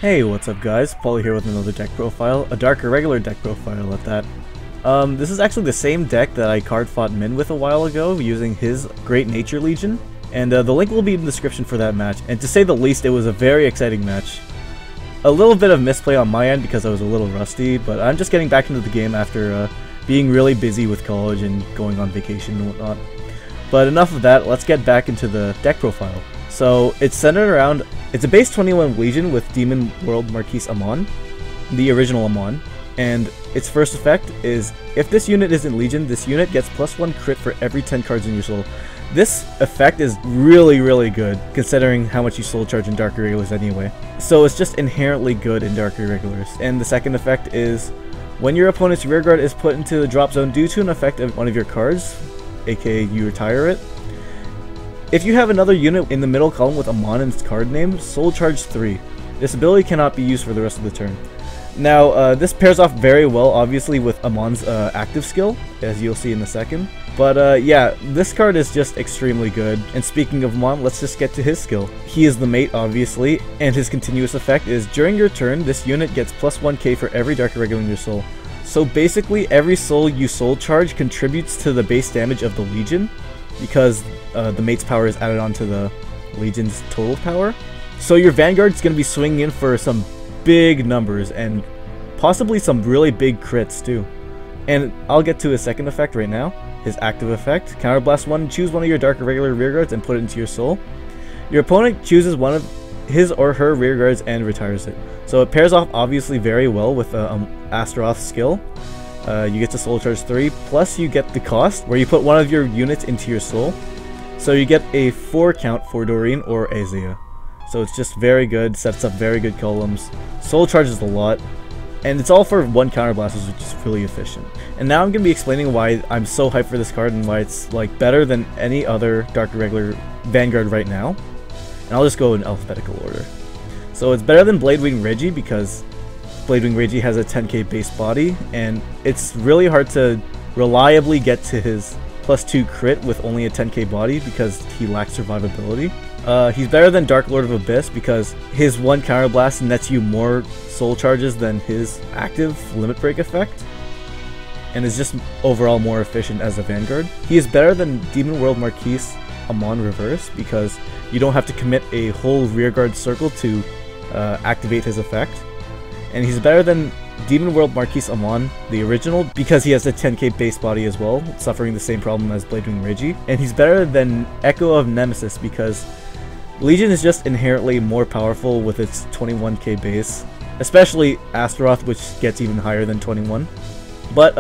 Hey, what's up guys? Paul here with another deck profile, a Dark Irregular deck profile at that. This is actually the same deck that I card fought Min with a while ago using his Great Nature Legion, and the link will be in the description for that match, and to say the least it was a very exciting match. A little bit of misplay on my end because I was a little rusty, but I'm just getting back into the game after being really busy with college and going on vacation and whatnot. But enough of that, let's get back into the deck profile. So it's centered around, it's a base 21 Legion with Demon World Marquise Amon, the original Amon, and its first effect is, if this unit is in Legion, this unit gets +1 crit for every 10 cards in your soul. This effect is really good, considering how much you soul charge in Dark Irregulars anyway. So it's just inherently good in Dark Irregulars. And the second effect is, when your opponent's rearguard is put into the drop zone due to an effect of one of your cards, aka you retire it, if you have another unit in the middle column with Amon in its card name, soul charge 3. This ability cannot be used for the rest of the turn. Now, this pairs off very well, obviously, with Amon's active skill, as you'll see in a second. But yeah, this card is just extremely good. And speaking of Amon, let's just get to his skill. He is the mate, obviously, and his continuous effect is, during your turn, this unit gets +1k for every Dark Irregular in your soul. So basically, every soul you soul charge contributes to the base damage of the Legion, because the mate's power is added onto the Legion's total power. So your Vanguard's going to be swinging in for some big numbers, and possibly some really big crits too. And I'll get to his second effect right now. His active effect, Counterblast 1, choose one of your Dark Irregular rearguards and put it into your soul. Your opponent chooses one of his or her rearguards and retires it. So it pairs off obviously very well with Astaroth skill. You get to soul charge 3, plus you get the cost where you put one of your units into your soul. So you get a 4 count for Doreen or Isaiah. So it's just very good, sets up very good columns, soul charges a lot, and it's all for 1 counterblast, which is really efficient. And now I'm going to be explaining why I'm so hyped for this card and why it's like better than any other Dark Irregular Vanguard right now. And I'll just go in alphabetical order. So it's better than Bladewing Reggie because Bladewing Reggie has a 10k base body, and it's really hard to reliably get to his +2 crit with only a 10k body because he lacks survivability. He's better than Dark Lord of Abyss because his 1 counterblast nets you more soul charges than his active limit break effect, and is just overall more efficient as a Vanguard. He is better than Demon World Marquise Amon Reverse because you don't have to commit a whole rearguard circle to activate his effect. And he's better than Demon World Marquise Amon, the original, because he has a 10k base body as well, suffering the same problem as Bladewing Reggie. And he's better than Echo of Nemesis because Legion is just inherently more powerful with its 21k base, especially Astaroth, which gets even higher than 21. But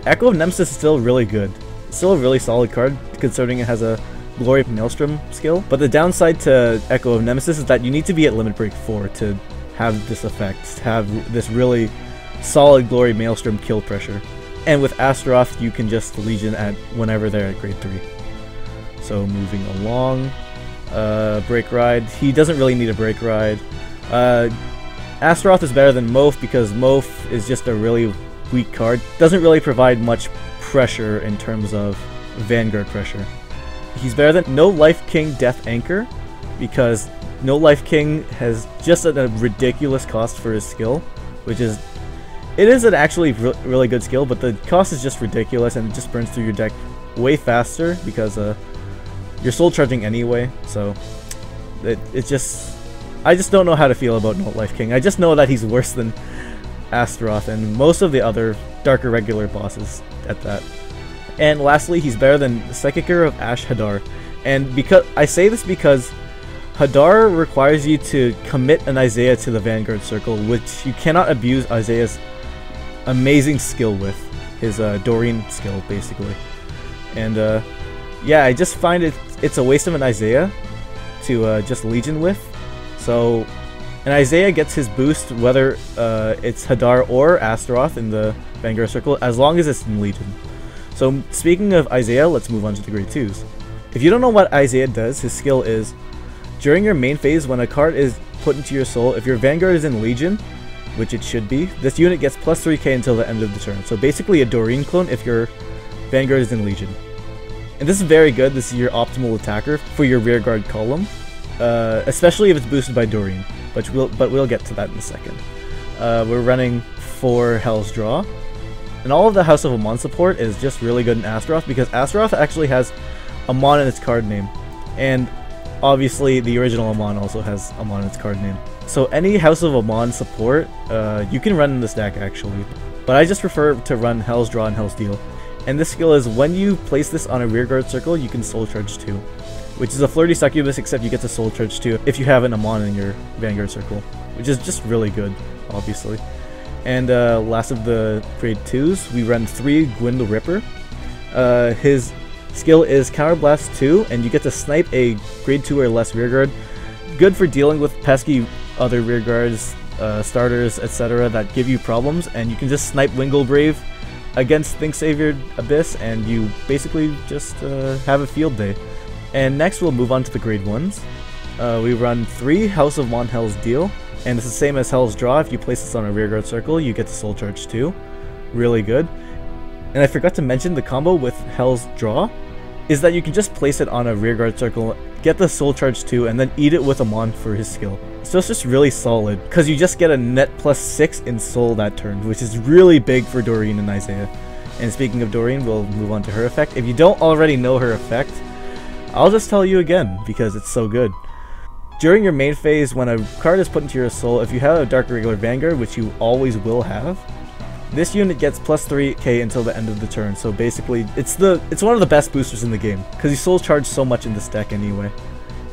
Echo of Nemesis is still really good. It's still a really solid card, considering it has a Glory Maelstrom skill. But the downside to Echo of Nemesis is that you need to be at Limit Break 4 to have this effect, have this really solid Glory Maelstrom kill pressure. And with Astaroth, you can just Legion at whenever they're at grade 3. So moving along, Break Ride. He doesn't really need a Break Ride. Astaroth is better than Moaf because Moaf is just a really weak card. Doesn't really provide much pressure in terms of Vanguard pressure. He's better than No Life King Death Anchor because No Life King has just a ridiculous cost for his skill, which is, it is an actually really good skill, but the cost is just ridiculous and it just burns through your deck way faster because you're soul charging anyway. So it's just, I just don't know how to feel about No Life King. I just know that he's worse than Astaroth and most of the other Dark Irregular bosses at that. And lastly, he's better than Psychicer of Ash Hadar. And because I say this because Hadar requires you to commit an Isaiah to the Vanguard circle, which you cannot abuse Isaiah's amazing skill with, his Doreen skill basically. And yeah, I just find it's a waste of an Isaiah to just Legion with. So an Isaiah gets his boost whether it's Hadar or Astaroth in the Vanguard circle, as long as it's in Legion. So speaking of Isaiah, let's move on to the grade 2s. If you don't know what Isaiah does, his skill is, during your main phase, when a card is put into your soul, if your Vanguard is in Legion, which it should be, this unit gets +3k until the end of the turn. So basically a Doreen clone if your Vanguard is in Legion. And this is very good. This is your optimal attacker for your rearguard column, especially if it's boosted by Doreen. but we'll get to that in a second. We're running 4 Hell's Draw, and all of the House of Amon support is just really good in Astaroth because Astaroth actually has Amon in its card name, and obviously the original Amon also has Amon in its card name. So any House of Amon support you can run in this deck actually, but I just prefer to run Hell's Draw and Hell's Deal. And this skill is when you place this on a rearguard circle, you can Soul Charge 2, which is a Flirty Succubus, except you get to Soul Charge 2 if you have an Amon in your Vanguard circle, which is just really good, obviously. And last of the grade 2s, we run 3 Gwyn the Ripper. His skill is Counterblast 2, and you get to snipe a grade 2 or less rearguard. Good for dealing with pesky other rearguards, starters, etc. that give you problems, and you can just snipe Winglebrave against Think Savior Abyss, and you basically just have a field day. And next we'll move on to the grade 1s. We run 3 House of Amon Hell's Deal, and it's the same as Hell's Draw. If you place this on a rearguard circle, you get to Soul Charge 2. Really good. And I forgot to mention the combo with Hell's Draw is that you can just place it on a rearguard circle, get the Soul Charge 2, and then eat it with Amon for his skill. So it's just really solid, because you just get a net +6 in Soul that turn, which is really big for Doreen and Isaiah. And speaking of Doreen, we'll move on to her effect. If you don't already know her effect, I'll just tell you again, because it's so good. During your main phase, when a card is put into your soul, if you have a Dark Irregular Vanguard, which you always will have, this unit gets +3k until the end of the turn. So basically, it's one of the best boosters in the game, because you Soul Charge so much in this deck anyway.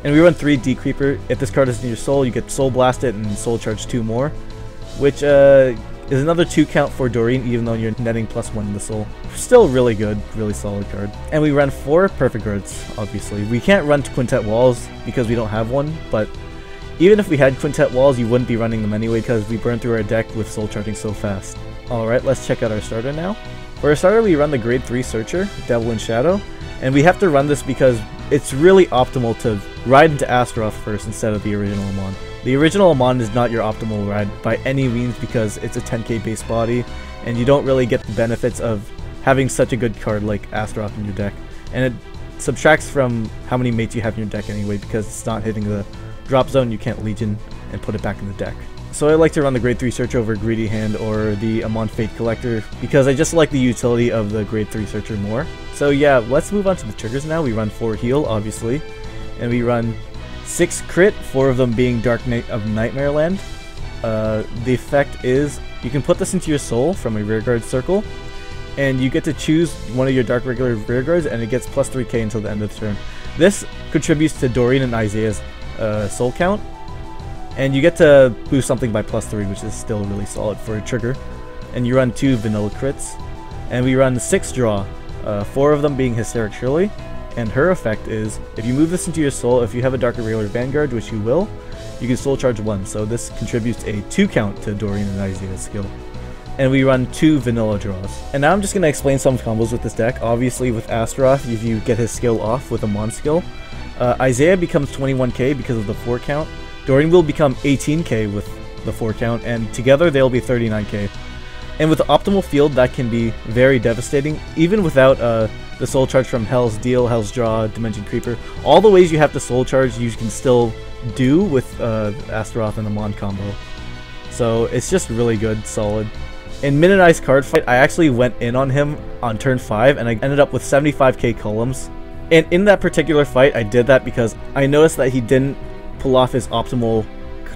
And we run 3 D Creeper. If this card is in your soul, you get Soul Blast it and Soul Charge 2 more, which is another 2 count for Doreen, even though you're netting +1 in the soul. Still really good, really solid card. And we run 4 Perfect Guards, obviously. We can't run Quintet Walls because we don't have one, but even if we had Quintet Walls, you wouldn't be running them anyway because we burn through our deck with Soul Charging so fast. Alright, let's check out our starter now. For our starter, we run the grade 3 Searcher, Devil in Shadow, and we have to run this because it's really optimal to ride into Astaroth first instead of the original Amon. The original Amon is not your optimal ride by any means because it's a 10k base body, and you don't really get the benefits of having such a good card like Astaroth in your deck. And it subtracts from how many mates you have in your deck anyway because it's not hitting the drop zone, you can't Legion and put it back in the deck. So I like to run the grade 3 Searcher over Greedy Hand or the Amon Fate Collector because I just like the utility of the grade 3 Searcher more. So yeah, let's move on to the triggers now. We run 4 Heal, obviously, and we run 6 Crit, 4 of them being Dark Knight of Nightmare Land. The effect is you can put this into your soul from a rearguard circle, and you get to choose one of your Dark Irregular rearguards, and it gets +3k until the end of the turn. This contributes to Doreen and Isaiah's soul count, and you get to boost something by +3, which is still really solid for a trigger. And you run 2 vanilla crits, and we run 6 draw, 4 of them being Hysteric Shirley. And her effect is, if you move this into your soul, if you have a Dark Irregular Vanguard, which you will, you can Soul Charge 1, so this contributes a 2 count to Doreen and Isaiah's skill. And we run 2 vanilla draws. And now I'm just going to explain some combos with this deck. Obviously with Astaroth, if you get his skill off with a Mon skill, Isaiah becomes 21k because of the 4 count. Doreen will become 18k with the 4 count, and together they'll be 39k. And with the optimal field, that can be very devastating, even without the Soul Charge from Hell's Deal, Hell's Draw, Dimension Creeper. All the ways you have to Soul Charge, you can still do with Astaroth and Amon combo. So it's just really good, solid. In Min and Ice Cardfight, I actually went in on him on turn 5, and I ended up with 75k columns. And in that particular fight, I did that because I noticed that he didn't pull off his optimal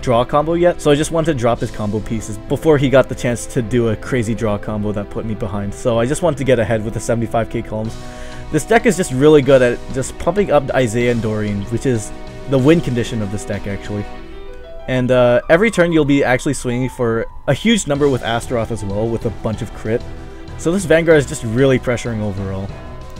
draw combo yet, so I just wanted to drop his combo pieces before he got the chance to do a crazy draw combo that put me behind. So I just wanted to get ahead with the 75k columns. This deck is just really good at just pumping up Isaiah and Doreen, which is the win condition of this deck actually. And every turn you'll be actually swinging for a huge number with Astaroth as well, with a bunch of crit. So this Vanguard is just really pressuring overall.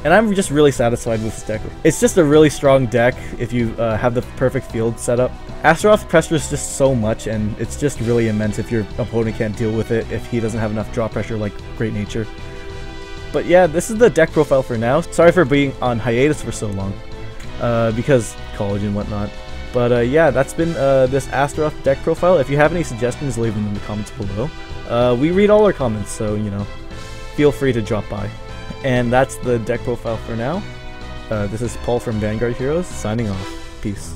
And I'm just really satisfied with this deck. It's just a really strong deck if you have the perfect field set up. Astaroth pressures just so much, and it's just really immense if your opponent can't deal with it, if he doesn't have enough draw pressure like Great Nature. But yeah, this is the deck profile for now. Sorry for being on hiatus for so long, because college and whatnot. But yeah, that's been this Astaroth deck profile. If you have any suggestions, leave them in the comments below. We read all our comments, so, you know, feel free to drop by. And that's the deck profile for now. This is Paul from Vanguard Heroes, signing off. Peace.